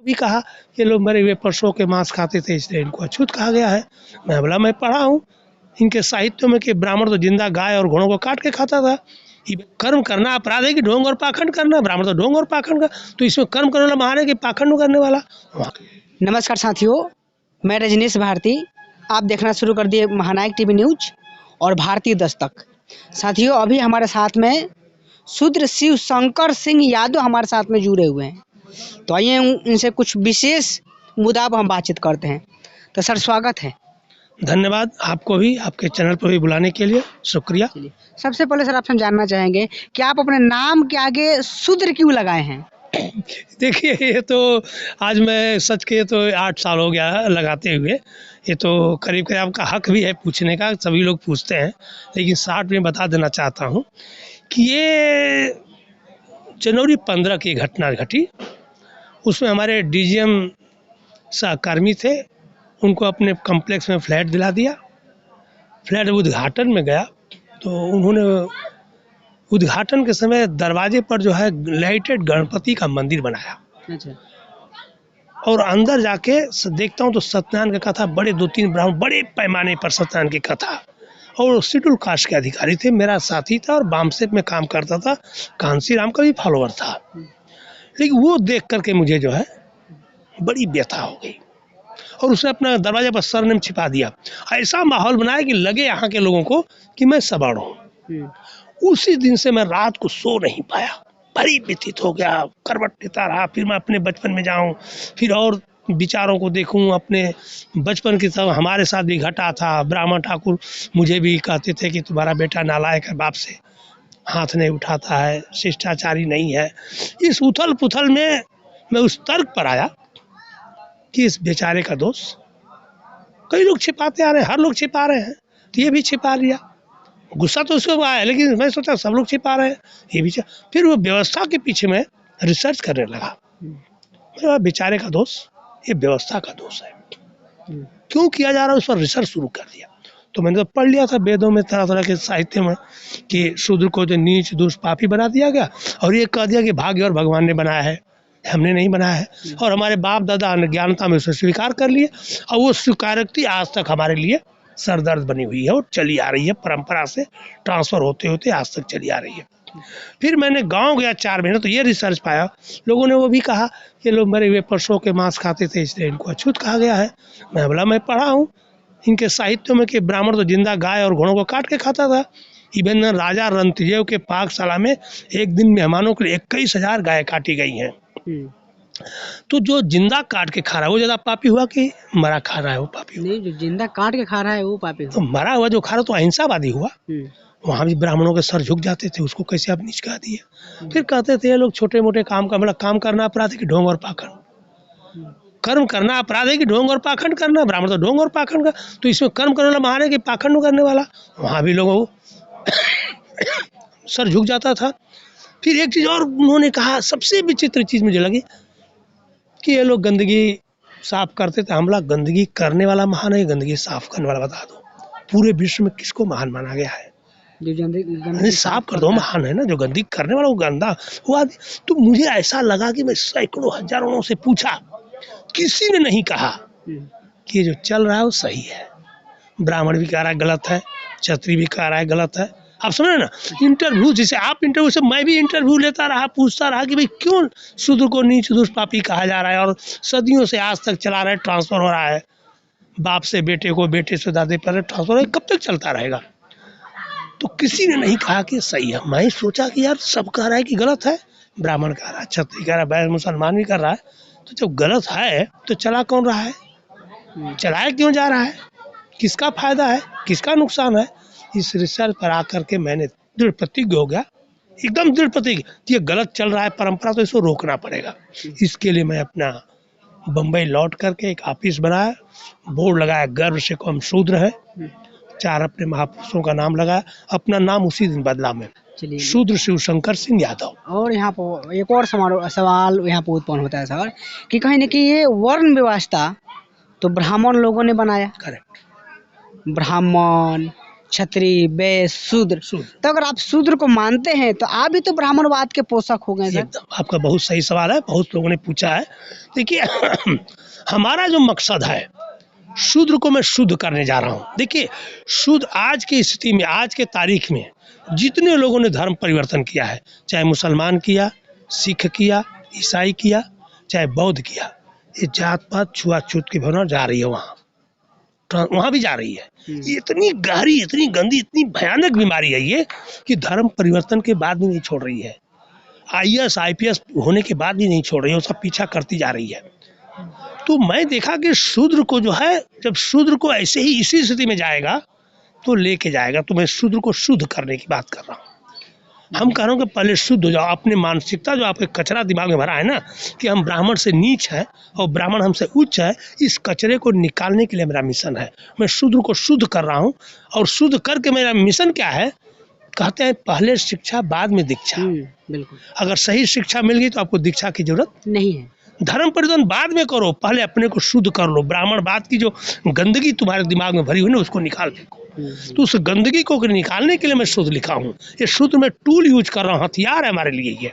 भी कहा ये लोग मरे हुए पशुओं के मांस खाते थे इसलिए इनको अछूत कहा गया है। मैं बोला मैं पढ़ा हूँ इनके साहित्य में कि ब्राह्मण तो जिंदा गाय और घोड़ों को काट के खाता था। ये कर्म करना अपराध है कि ढोंग और पाखंड करना, ब्राह्मण तो ढोंग और पाखंड का, तो इसमें कर्म करने वाला महान है कि पाखंड करने वाला। नमस्कार साथियों, मैं रजनीश भारती। आप देखना शुरू कर दिए महानायक टीवी न्यूज और भारतीय दस्तक। साथियों, अभी हमारे साथ में शूद्र शिव शंकर सिंह यादव हमारे साथ में जुड़े हुए हैं, तो आइए इनसे कुछ विशेष मुद्दा पर हम बातचीत करते हैं। तो सर, स्वागत है। धन्यवाद आपको भी, आपके चैनल पर भी बुलाने के लिए शुक्रिया। सबसे पहले सर, आपसे हम जानना चाहेंगे कि आप अपने नाम के आगे शूद्र क्यों लगाए हैं? देखिए, ये तो आज मैं सच के तो 8 साल हो गया है लगाते हुए। ये तो करीब करीब आपका हक भी है पूछने का, सभी लोग पूछते हैं, लेकिन शॉर्ट में बता देना चाहता हूँ कि ये जनवरी 15 की घटना घटी। उसमें हमारे डीजीएम सहकर्मी थे, उनको अपने कॉम्प्लेक्स में फ्लैट दिला दिया। फ्लैट उद्घाटन में गया तो उन्होंने उद्घाटन के समय दरवाजे पर जो है लाइटेड गणपति का मंदिर बनाया। अच्छा। और अंदर जाके देखता हूँ तो सत्यनारायण की कथा, बड़े 2-3 ब्राह्मण बड़े पैमाने पर सत्यनारायण की कथा, और शेड्यूल कास्ट के अधिकारी थे, मेरा साथी था और बामसेप में काम करता था, कांसी राम का भी फॉलोअर था। लेकिन वो देख करके मुझे जो है बड़ी व्यथा हो गई और उसने अपना दरवाजे पर सरनेम छिपा दिया। ऐसा माहौल बनाया कि लगे यहाँ के लोगों को कि मैं सवर्ण हूँ। उसी दिन से मैं रात को सो नहीं पाया, बड़ी व्यथित हो गया, करवट लेता रहा। फिर मैं अपने बचपन में जाऊं, फिर और विचारों को देखूं, अपने बचपन की सब हमारे साथ भी घटा था। ब्राह्मण ठाकुर मुझे भी कहते थे कि तुम्हारा बेटा नालायक है, बाप से हाथ नहीं उठाता है, शिष्टाचारी नहीं है। इस उथल पुथल में मैं उस तर्क पर आया कि इस बेचारे का दोष कई लोग छिपाते आ रहे हैं, हर लोग छिपा रहे हैं, तो ये भी छिपा लिया। गुस्सा तो उसको आया, लेकिन मैं सोचा सब लोग छिपा रहे हैं, ये भी फिर वो व्यवस्था के पीछे मैं रिसर्च करने लगा। मेरा बेचारे का दोष ये व्यवस्था का दोष है, क्यों किया जा रहा है, उस पर रिसर्च शुरू कर दिया। तो मैंने तो पढ़ लिया था वेदों में, तरह तरह के साहित्य में, कि शूद्र को जो नीच दुष्ट पापी बना दिया गया और ये कह दिया कि भाग्य और भगवान ने बनाया है, हमने नहीं बनाया है। और हमारे बाप दादा अज्ञानता में उसे स्वीकार कर लिए और वो स्वीकारोक्ति आज तक हमारे लिए सरदर्द बनी हुई है और चली आ रही है, परंपरा से ट्रांसफ़र होते होते आज तक चली आ रही है। फिर मैंने गांव गया 4 महीने, तो ये रिसर्च पाया, लोगों ने वो भी कहा ये लोग मरे हुए पशुओं के मांस खाते थे इसलिए इनको अछूत कहा गया है। मैं बोला मैं पढ़ा हूँ इनके साहित्य में कि ब्राह्मण तो जिंदा गाय और घोड़ों को काट के खाता था। इवन राजा रणतिदेव के पाकशाला में एक दिन मेहमानों के लिए 21,000 गाय काटी गई हैं। तो जो जिंदा काट के खा रहा है वो ज्यादा पापी हुआ कि मरा खा रहा है वो पापी हुआ? नहीं, जो जिंदा काट के खा रहा है वो पापी तो हुआ। मरा हुआ जो खा रहा तो अहिंसावादी हुआ। वहाँ भी ब्राह्मणों के सर झुक जाते थे, उसको कैसे आप नीच कहा दिए। फिर कहते थे ये लोग छोटे मोटे काम का, मतलब काम करना अपराध है कि ढोंग और पाखंड, कर्म करना अपराध है कि ढोंग और पाखंड करना, ब्राह्मण तो ढोंग और पाखंड का, तो इसमें कर्म करने वाला महान है कि पाखंड करने वाला। वहाँ भी लोगों सर झुक जाता था। फिर एक चीज़ और उन्होंने कहा, सबसे विचित्र चीज़ मुझे लगी कि ये लोग गंदगी साफ करते थे। हम लोग गंदगी करने वाला महान है, गंदगी साफ करने वाला बता दो, पूरे विश्व में किसको महान माना गया है? जो गंदगी साफ कर दो महान है ना, जो गंदगी करने वाला वो गंदा हुआ। तो मुझे ऐसा लगा कि मैं सैकड़ों हजारों से पूछा, किसी ने नहीं कहा कि ये जो चल रहा है वो सही है। ब्राह्मण भी कह रहा है गलत है, क्षत्रिय भी कह रहा है गलत है। आप समझ रहे ना, इंटरव्यू जैसे आप इंटरव्यू से मैं भी इंटरव्यू लेता रहा, पूछता रहा कि भाई क्यों शूद्र को नीच दुष्ट पापी कहा जा रहा है, और सदियों से आज तक चला रहा है, ट्रांसफर हो रहा है, बाप से बेटे को, बेटे से दादे पर ट्रांसफर हो रहा है, कब तक चलता रहेगा? तो किसी ने नहीं कहा कि सही है। मैं सोचा कि यार सब कह रहा है कि गलत है, ब्राह्मण कह रहा है, क्षत्रिय कह रहा है, बैल मुसलमान भी कर रहा है, तो जब गलत है तो चला कौन रहा है, चलाया क्यों जा रहा है, किसका फायदा है, किसका नुकसान है? इस रिसर्च पर आकर के मैंने दृढ़ प्रतिज्ञ हो गया, एकदम दृढ़ प्रतिज्ञ, ये गलत चल रहा है परंपरा, तो इसको रोकना पड़ेगा। इसके लिए मैं अपना बम्बई लौट करके एक ऑफिस बनाया, बोर्ड लगाया, गर्व से को हम शूद्र है, 4 अपने महापुरुषों का नाम लगाया, अपना नाम उसी दिन बदला मैं, शूद्र शिव शंकर सिंह यादव। और यहाँ पर एक और सवाल यहाँ पर उत्पन्न होता है सर, कि कहीं न कहीं ये वर्ण व्यवस्था तो ब्राह्मण लोगों ने बनाया, करेक्ट, ब्राह्मण, क्षत्रिय, वैश्य, शूद्र। शूद्र। तो अगर आप शूद्र को मानते हैं तो आप भी तो ब्राह्मणवाद के पोषक हो गए सर। एकदम आपका बहुत सही सवाल है, बहुत लोगों ने पूछा है। देखिए हमारा जो मकसद है, शूद्र को मैं शुद्ध करने जा रहा हूँ। देखिए शुद्ध आज की स्थिति में, आज के तारीख में जितने लोगों ने धर्म परिवर्तन किया है, चाहे मुसलमान किया, सिख किया, ईसाई किया, चाहे बौद्ध किया, ये जात पात छुआछूत की भावना जा रही है, वहाँ भी जा रही है। ये इतनी गहरी, इतनी गंदी, इतनी भयानक बीमारी है ये, कि धर्म परिवर्तन के बाद भी नहीं छोड़ रही है। IAS IPS होने के बाद भी नहीं छोड़ रही है, उसका पीछा करती जा रही है। तो मैं देखा कि शूद्र को जो है, जब शूद्र को ऐसे ही इसी स्थिति में जाएगा तो लेके जाएगा। तो मैं शूद्र को शुद्ध करने की बात कर रहा हूँ। हम कह रहे हैं कि पहले शुद्ध हो जाओ। अपनी मानसिकता जो आपके कचरा दिमाग में भरा है ना, कि हम ब्राह्मण से नीच हैं और ब्राह्मण हमसे उच्च है, इस कचरे को निकालने के लिए मेरा मिशन है। मैं शूद्र को शुद्ध कर रहा हूँ। और शुद्ध करके मेरा मिशन क्या है, कहते हैं पहले शिक्षा बाद में दीक्षा। बिल्कुल। अगर सही शिक्षा मिल गई तो आपको दीक्षा की जरूरत नहीं है। धर्म परिवर्तन बाद में करो, पहले अपने को शुद्ध कर लो। ब्राह्मणवाद की जो गंदगी तुम्हारे दिमाग में भरी हुई ना, उसको निकाल फेंको। तो उस गंदगी को निकालने के लिए मैं शुद्ध लिखा हूँ। ये शुद्ध में टूल यूज कर रहा हूँ, हथियार है हमारे लिए ये।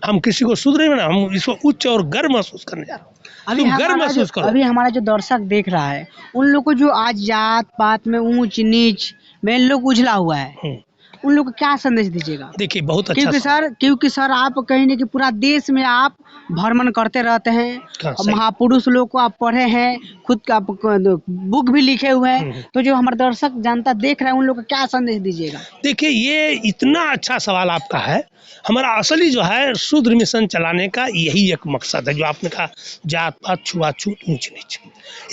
हम किसी को शुद्ध नहीं बना, हम इसको उच्च और गर्व महसूस करने जा रहे हैं। तुम गर्व महसूस करो। अभी हमारा जो दर्शक देख रहा है, उन लोग को जो आज जात पात में ऊंच नीच में लोग उजला हुआ है, उन लोग को क्या संदेश दीजिएगा? देखिए बहुत अच्छा, क्योंकि सर आप कहीं ना कि पूरा देश में आप भ्रमण करते रहते हैं, और महापुरुष लोग को आप पढ़े हैं, खुद का बुक भी लिखे हुए हैं। तो जो हमारे दर्शक जनता देख रहे हैं, उन लोग को क्या संदेश दीजिएगा? देखिए ये इतना अच्छा सवाल आपका है। हमारा असली जो है शूद्र मिशन चलाने का यही एक मकसद है, जो आपने कहा जात पात छुआछूत ऊंच नीच।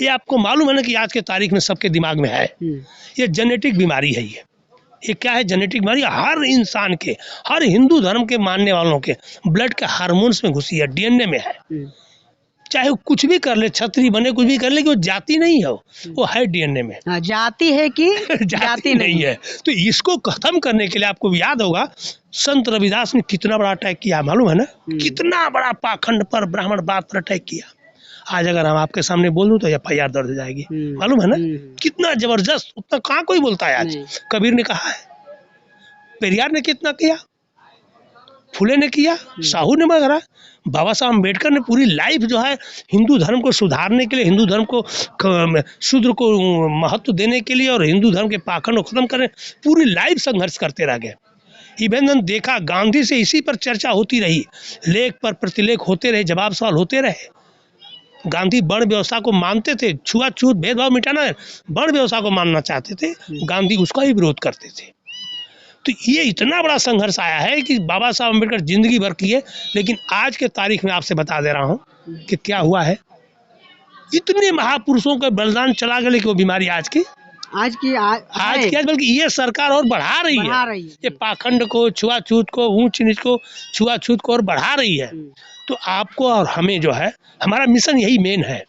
ये आपको मालूम है ना कि आज के तारीख में सबके दिमाग में है। ये जेनेटिक बीमारी है। ये क्या है? जेनेटिक बीमारी। हर इंसान के, हर हिंदू धर्म के मानने वालों के ब्लड के हार्मोन्स में घुसी है, DNA में है। चाहे वो कुछ भी कर ले, छतरी बने, कुछ भी कर ले, कि वो जाति नहीं है, वो है DNA में। जाति है कि जाति नहीं है। तो इसको खत्म करने के लिए आपको याद होगा संत रविदास ने कितना बड़ा अटैक किया, मालूम है ना? कितना बड़ा पाखंड पर, ब्राह्मणवाद पर अटैक किया। आज अगर हम आपके सामने बोल दूं तो FIR दर्ज हो जाएगी, मालूम है ना? कितना जबरदस्त, उतना कहाँ कोई बोलता है आज। कबीर ने कहा है, पेरियार ने कितना किया, फुले ने किया, साहू ने मगरा, बाबा साहब अम्बेडकर ने पूरी लाइफ जो है हिंदू धर्म को सुधारने के लिए, हिंदू धर्म को शूद्र को महत्व देने के लिए और हिंदू धर्म के पाखंड को खत्म करने पूरी लाइफ संघर्ष करते रह गए। इवन देखा गांधी से इसी पर चर्चा होती रही, लेख पर प्रतिलेख होते रहे, जवाब सवाल होते रहे। गांधी वर्ण व्यवस्था को मानते थे, छुआछूत भेदभाव मिटाना है, वर्ण व्यवस्था को मानना चाहते थे। गांधी उसका ही विरोध करते थे। तो ये इतना बड़ा संघर्ष आया है कि बाबा साहब अम्बेडकर जिंदगी भर किए, लेकिन आज के तारीख में आपसे बता दे रहा हूँ कि क्या हुआ है। इतने महापुरुषों का बलिदान चला गया, लेकिन वो बीमारी आज की बल्कि ये सरकार और बढ़ा रही है। ये पाखंड को, छुआछूत को, ऊंच नीच को, छुआछूत को और बढ़ा रही है। तो आपको और हमें जो है, हमारा मिशन यही मेन है।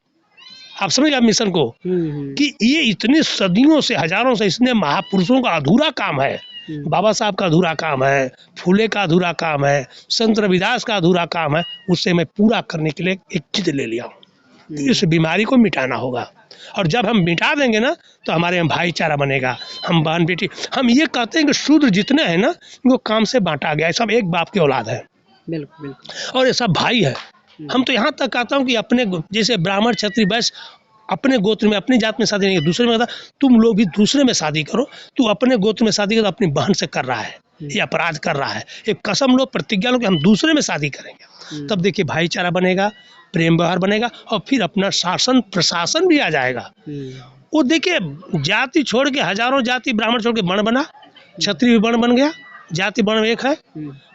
आप समझ गए मिशन को, कि ये इतनी सदियों से, हजारों से, इसने महापुरुषों का अधूरा काम है। बाबा साहब का अधूरा काम है, फूले का अधूरा काम है, संत रविदास का अधूरा काम है। उससे मैं पूरा करने के लिए एक जिद ले लिया हूँ। इस बीमारी को मिटाना होगा, और जब हम मिटा देंगे ना तो हमारे यहाँ भाईचारा बनेगा। हम बहन बेटी, हम ये कहते हैं कि शूद्र जितने हैं ना, वो काम से बांटा गया है, सब एक बाप की औलाद है। बिल्कुल। और ये सब भाई है। हम तो यहाँ तक कहता हूँ कि अपने जैसे ब्राह्मण क्षत्रिय वैश्य अपने गोत्र में, अपनी जात में शादी नहीं, दूसरे में कहता, तुम लोग भी दूसरे में शादी करो। तू अपने गोत्र में शादी कर, अपनी बहन से कर रहा है, ये अपराध कर रहा है। एक कसम लो, प्रतिज्ञा लो कि हम दूसरे में शादी करेंगे। तब देखिए भाईचारा बनेगा, प्रेम व्यवहार बनेगा, और फिर अपना शासन प्रशासन भी आ जाएगा। वो देखिए जाति छोड़ के, हजारों जाति ब्राह्मण छोड़ के वर्ण बना, क्षत्रिय भी वर्ण बन गया, जाति वर्ण एक है।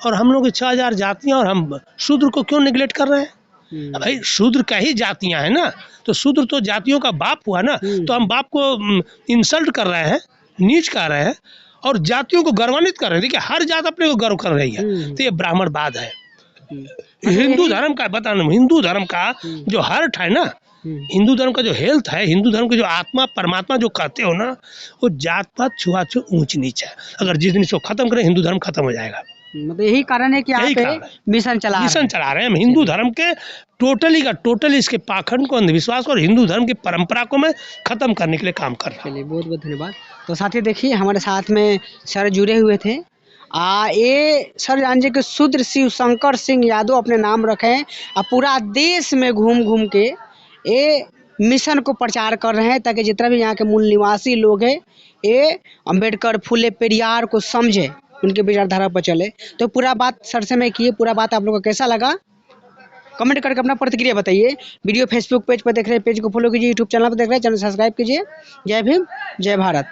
और हम लोग 6000 जातियां, और हम शूद्र को क्यों निगलेक्ट कर रहे हैं? भाई शूद्र का ही जातियां हैं ना, तो शूद्र तो जातियों का बाप हुआ ना। तो हम बाप को इंसल्ट कर रहे हैं, नीच कर रहे हैं, और जातियों को गर्वान्वित कर रहे हैं। देखिए हर जात अपने को गर्व कर रही है। तो ये ब्राह्मणवाद है। हिंदू धर्म का बताना, हिंदू धर्म का जो हर्ट है ना, हिंदू धर्म का जो हेल्थ है, हिंदू धर्म का जो आत्मा परमात्मा जो कहते हो ना, वो जात पात छुआछूत ऊंच नीच है। अगर जिस दिन इसको खत्म करें, हिंदू धर्म खत्म हो जाएगा। मतलब यही कारण है कि यही आप कारण है। मिशन चला रहे मिशन हैं। चला रहे हैं हम हिंदू धर्म के टोटली इसके पाखंड को, अंधविश्वास को और हिंदू धर्म की परंपरा को मैं खत्म करने के लिए काम कर रहा हूँ। चलिए बहुत बहुत धन्यवाद। तो साथियों देखिए हमारे साथ में सर जुड़े हुए थे। ये सर जान कि शूद्र शिव शंकर सिंह यादव अपने नाम रखे हैं और पूरा देश में घूम घूम के ये मिशन को प्रचार कर रहे हैं ताकि जितना भी यहाँ के मूल निवासी लोग हैं ये अम्बेडकर फुले पेरियार को समझे, उनके विचारधारा पर चले। तो पूरा बात सर से मैं किए, पूरा बात आप लोगों को कैसा लगा कमेंट करके अपना प्रतिक्रिया बताइए। वीडियो फेसबुक पेज पर देख रहे हैं, पेज को फॉलो कीजिए, यूट्यूब चैनल पर देख रहे हैं, चैनल सब्सक्राइब कीजिए। जय भीम, जय भारत।